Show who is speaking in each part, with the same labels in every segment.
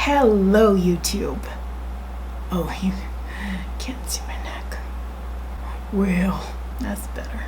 Speaker 1: Hello YouTube. Oh, you can't see my neck. Well, that's better.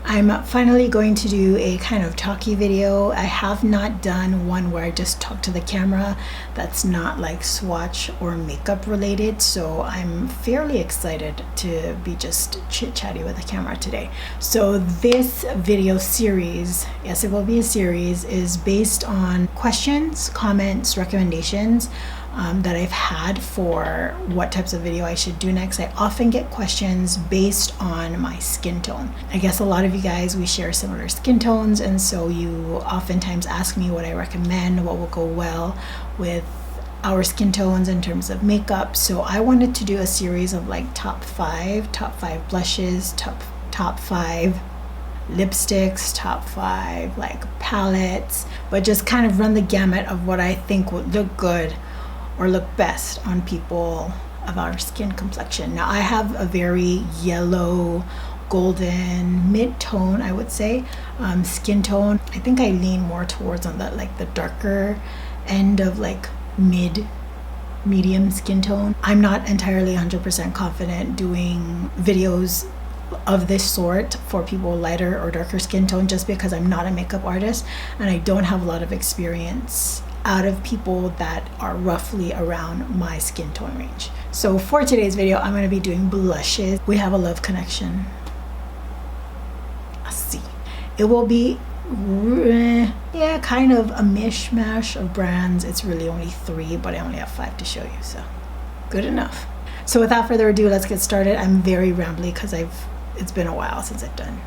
Speaker 1: I'm finally going to do a kind of talky video. I have not done one where I just talk to the camera that's not like swatch or makeup related, so I'm fairly excited to be just chit-chatty with the camera today. So this video series, yes, it will be a series, is based on questions, comments, recommendations that I've had for what types of video I should do next. I often get questions based on my skin tone. I guess a lot of you guys, we share similar skin tones, and so you oftentimes ask me what I recommend, what will go well with our skin tones in terms of makeup. So I wanted to do a series of like top five blushes, top five lipsticks, top five like palettes, but just kind of run the gamut of what I think would look good or look best on people of our skin complexion. Now I have a very yellow, golden, mid-tone, I would say, skin tone. I think I lean more towards on that like the darker end of like medium skin tone. I'm not entirely 100% confident doing videos of this sort for people lighter or darker skin tone, just because I'm not a makeup artist and I don't have a lot of experience out of people that are roughly around my skin tone range. So for today's video, I'm going to be doing blushes. We have a love connection. Let's see. It will be kind of a mishmash of brands. It's really only 3, but I only have 5 to show you, so good enough. So without further ado, let's get started. I'm very rambly because it's been a while since I've done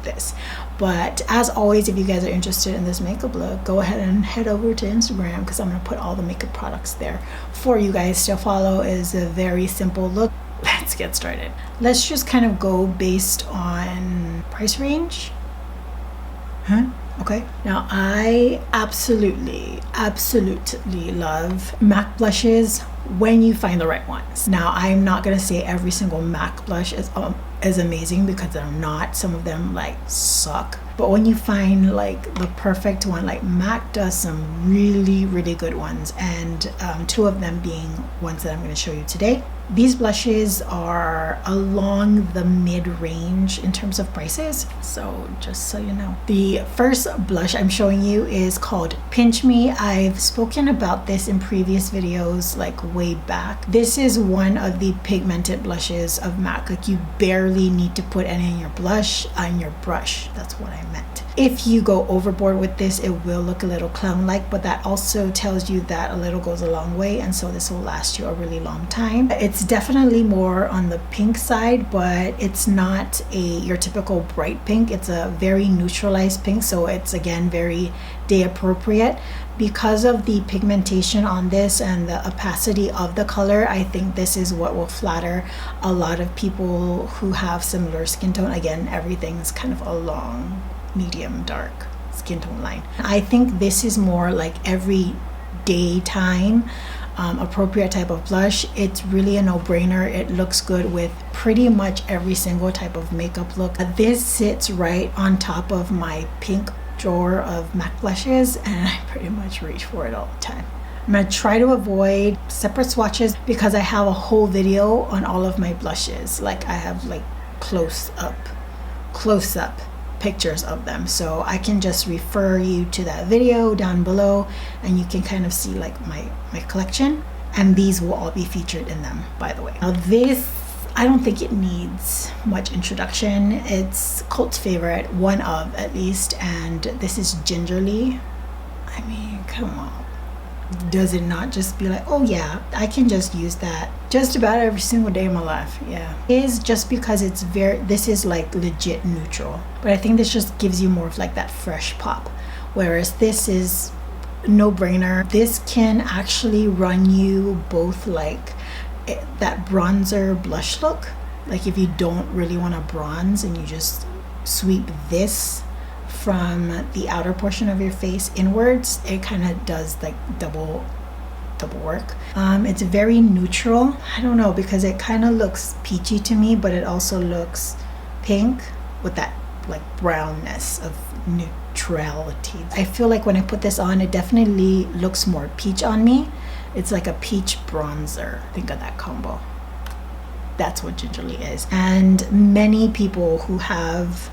Speaker 1: this, but as always, if you guys are interested in this makeup look, go ahead and head over to Instagram because I'm going to put all the makeup products there for you guys to follow. Is a very simple look. Let's get started. Let's just kind of go based on price range. Okay, now I absolutely love MAC blushes when you find the right ones. Now I'm not gonna say every single MAC blush is amazing, because they're not. Some of them like suck, but when you find like the perfect one, like MAC does some really good ones, and 2 of them being ones that I'm going to show you today. These blushes are along the mid-range in terms of prices, so just so you know. The first blush I'm showing you is called Pinch Me. I've spoken about this in previous videos, like way back. This is one of the pigmented blushes of MAC. Like you barely need to put any in your blush, on your brush. That's what I meant. If you go overboard with this, it will look a little clown-like, but that also tells you that a little goes a long way, and so this will last you a really long time. It's definitely more on the pink side, but it's not your typical bright pink. It's a very neutralized pink, so it's again very day appropriate. Because of the pigmentation on this and the opacity of the color, I think this is what will flatter a lot of people who have similar skin tone. Again, everything's kind of along medium dark skin tone line. I think this is more like every daytime appropriate type of blush. It's really a no-brainer. It looks good with pretty much every single type of makeup look. This sits right on top of my pink drawer of MAC blushes, and I pretty much reach for it all the time. I'm gonna try to avoid separate swatches because I have a whole video on all of my blushes. Like I have like close up pictures of them, so I can just refer you to that video down below and you can kind of see like my collection, and these will all be featured in them, by the way. Now this, I don't think it needs much introduction. It's cult favorite, one of at least, and this is Gingerly. I mean, come on. Does it not just be like, oh yeah, I can just use that just about every single day of my life? Yeah, it is, just because it's this is like legit neutral, but I think this just gives you more of like that fresh pop, whereas this is no brainer. This can actually run you both like that bronzer blush look. Like if you don't really want to bronze and you just sweep this from the outer portion of your face inwards, it kind of does like double work. It's very neutral. I don't know, because it kind of looks peachy to me, but it also looks pink with that like brownness of neutrality. I feel like when I put this on, it definitely looks more peach on me It's like a peach bronzer. Think of that combo. That's what Gingerly is. And many people who have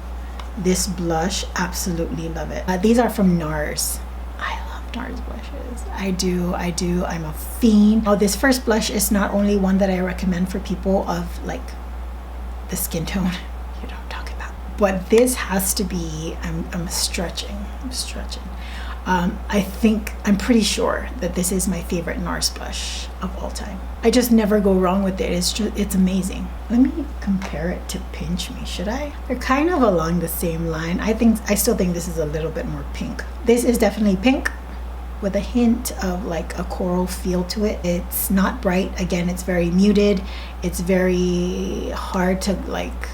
Speaker 1: this blush absolutely love it. These are from NARS. I love NARS blushes. I do. I'm a fiend. Oh, this first blush is not only one that I recommend for people of like the skin tone, you know what I'm talking about, but this has to be, I'm stretching. I'm pretty sure that this is my favorite NARS blush of all time. I just never go wrong with it. It's amazing. Let me compare it to Pinch Me, should I? They're kind of along the same line. I still think this is a little bit more pink. This is definitely pink with a hint of like a coral feel to it. It's not bright. Again, it's very muted. It's very hard to like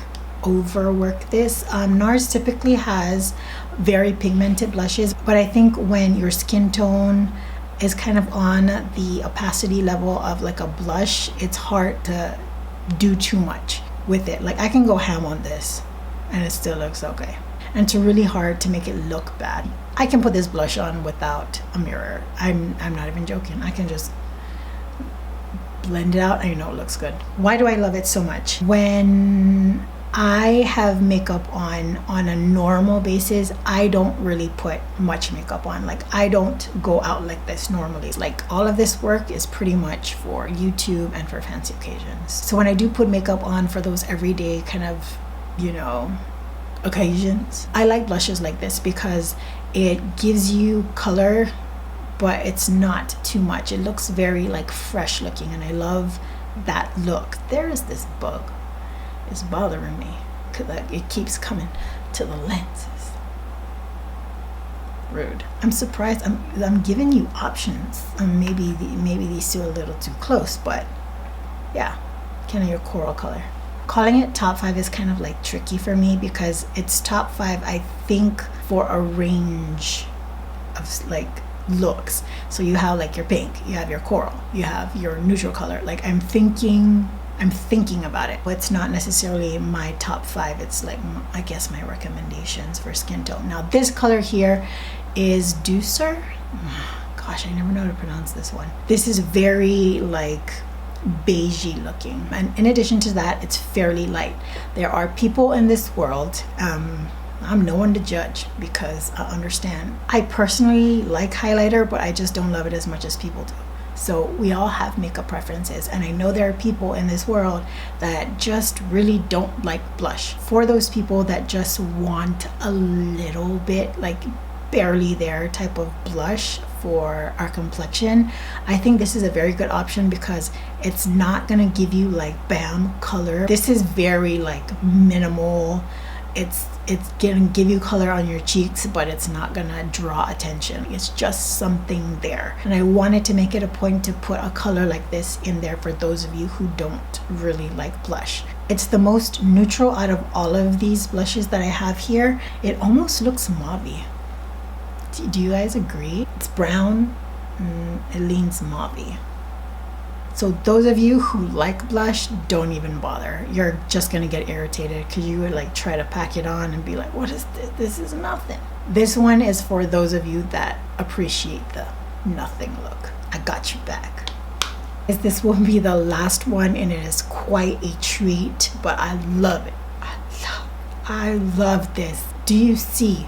Speaker 1: overwork this. NARS typically has very pigmented blushes, but I think when your skin tone is kind of on the opacity level of like a blush, it's hard to do too much with it. Like I can go ham on this and it still looks okay, and it's really hard to make it look bad. I can put this blush on without a mirror. I'm not even joking. I can just blend it out and you know it looks good. Why do I love it so much? When I have makeup on a normal basis, I don't really put much makeup on. Like I don't go out like this normally. Like all of this work is pretty much for YouTube and for fancy occasions. So when I do put makeup on for those everyday kind of, you know, occasions, I like blushes like this because it gives you color, but it's not too much. It looks very like fresh looking, and I love that look. There is this bug. It's bothering me because it keeps coming to the lenses. Rude. I'm surprised. I'm giving you options. Maybe these two are a little too close, but yeah, kind of your coral color. Calling it top 5 is kind of like tricky for me because it's top 5, I think, for a range of like looks. So you have like your pink, you have your coral, you have your neutral color. Like I'm thinking about it, but it's not necessarily my top 5. It's like, I guess, my recommendations for skin tone. Now this color here is Doucer. Gosh, I never know how to pronounce this one. This is very like beigey looking, and in addition to that, it's fairly light. There are people in this world, I'm no one to judge because I understand. I personally like highlighter, but I just don't love it as much as people do. So we all have makeup preferences, and I know there are people in this world that just really don't like blush. For those people that just want a little bit, like barely there type of blush for our complexion, I think this is a very good option because it's not gonna give you like bam color. This is very like minimal. It's gonna give you color on your cheeks, but it's not gonna draw attention. It's just something there, and I wanted to make it a point to put a color like this in there for those of you who don't really like blush. It's the most neutral out of all of these blushes that I have here. It almost looks mauve-y. Do you guys agree? It's brown, it leans mauve-y. So those of you who like blush, don't even bother. You're just gonna get irritated because you would like try to pack it on and be like, what is this? This is nothing. This one is for those of you that appreciate the nothing look. I got you back. This will be the last one, and it is quite a treat, but I love it. I love this. Do you see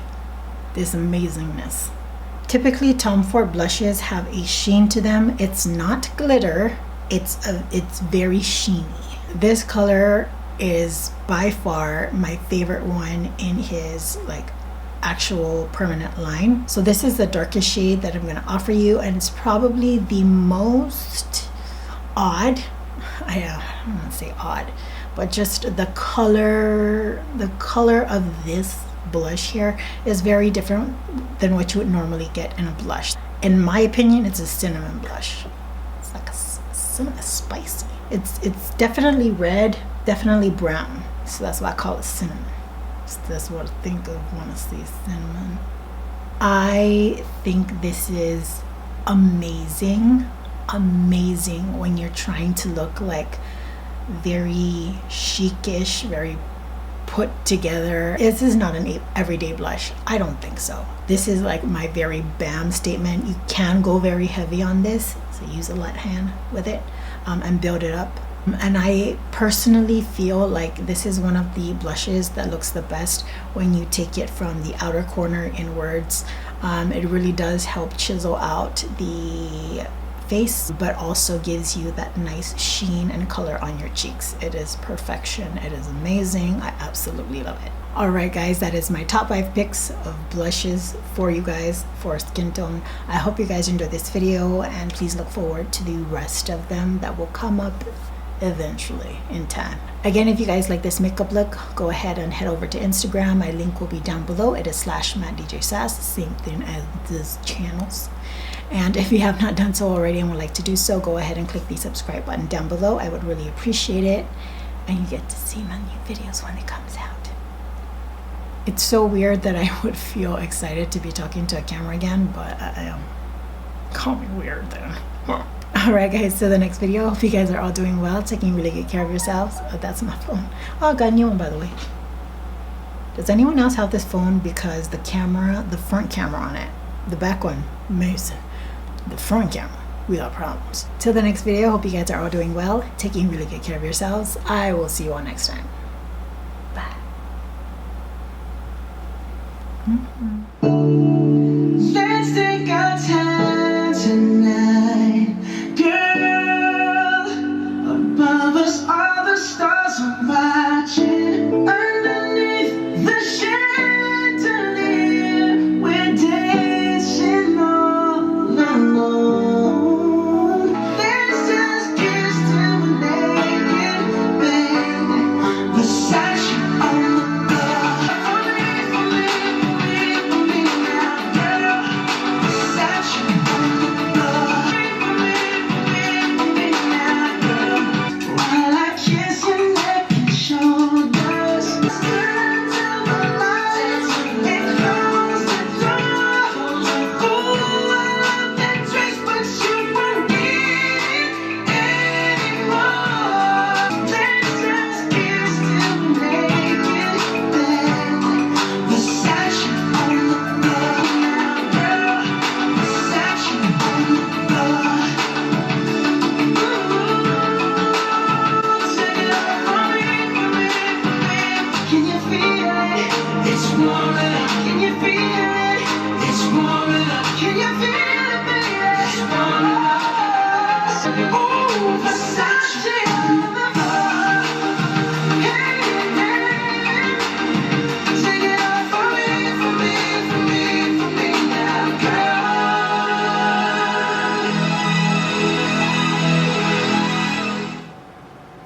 Speaker 1: this amazingness? Typically Tom Ford blushes have a sheen to them. It's not glitter. It's very sheeny. This color is by far my favorite one in his like actual permanent line. So this is the darkest shade that I'm going to offer you, and it's probably the most odd. I don't want to say odd, but just the color of this blush here is very different than what you would normally get in a blush. In my opinion, it's a cinnamon blush. It's like a spicy. It's definitely red, definitely brown. So that's why I call it cinnamon. So that's what I think of when I see cinnamon. I think this is amazing when you're trying to look like very chicish, very put together. This is not an everyday blush. I don't think so. This is like my very bam statement. You can go very heavy on this, so use a light hand with it and build it up. And I personally feel like this is one of the blushes that looks the best when you take it from the outer corner inwards. It really does help chisel out the face, but also gives you that nice sheen and color on your cheeks. It is perfection. It is amazing. I absolutely love it. Alright guys, that is my top 5 picks of blushes for you guys for skin tone. I hope you guys enjoyed this video, and please look forward to the rest of them that will come up eventually in time. Again, if you guys like this makeup look, go ahead and head over to Instagram. My link will be down below. It is /MattDJSass, same thing as these channels. And if you have not done so already and would like to do so, go ahead and click the subscribe button down below. I would really appreciate it, and you get to see my new videos when it comes out. It's so weird that I would feel excited to be talking to a camera again, but I am. Call me weird then. Alright guys, so the next video. Hope you guys are all doing well, taking really good care of yourselves. Oh, that's my phone. Oh, I got a new one, by the way. Does anyone else have this phone? Because the camera, the front camera on it, the back one, amazing. The front camera, without problems. Till the next video, hope you guys are all doing well, taking really good care of yourselves. I will see you all next time. Bye.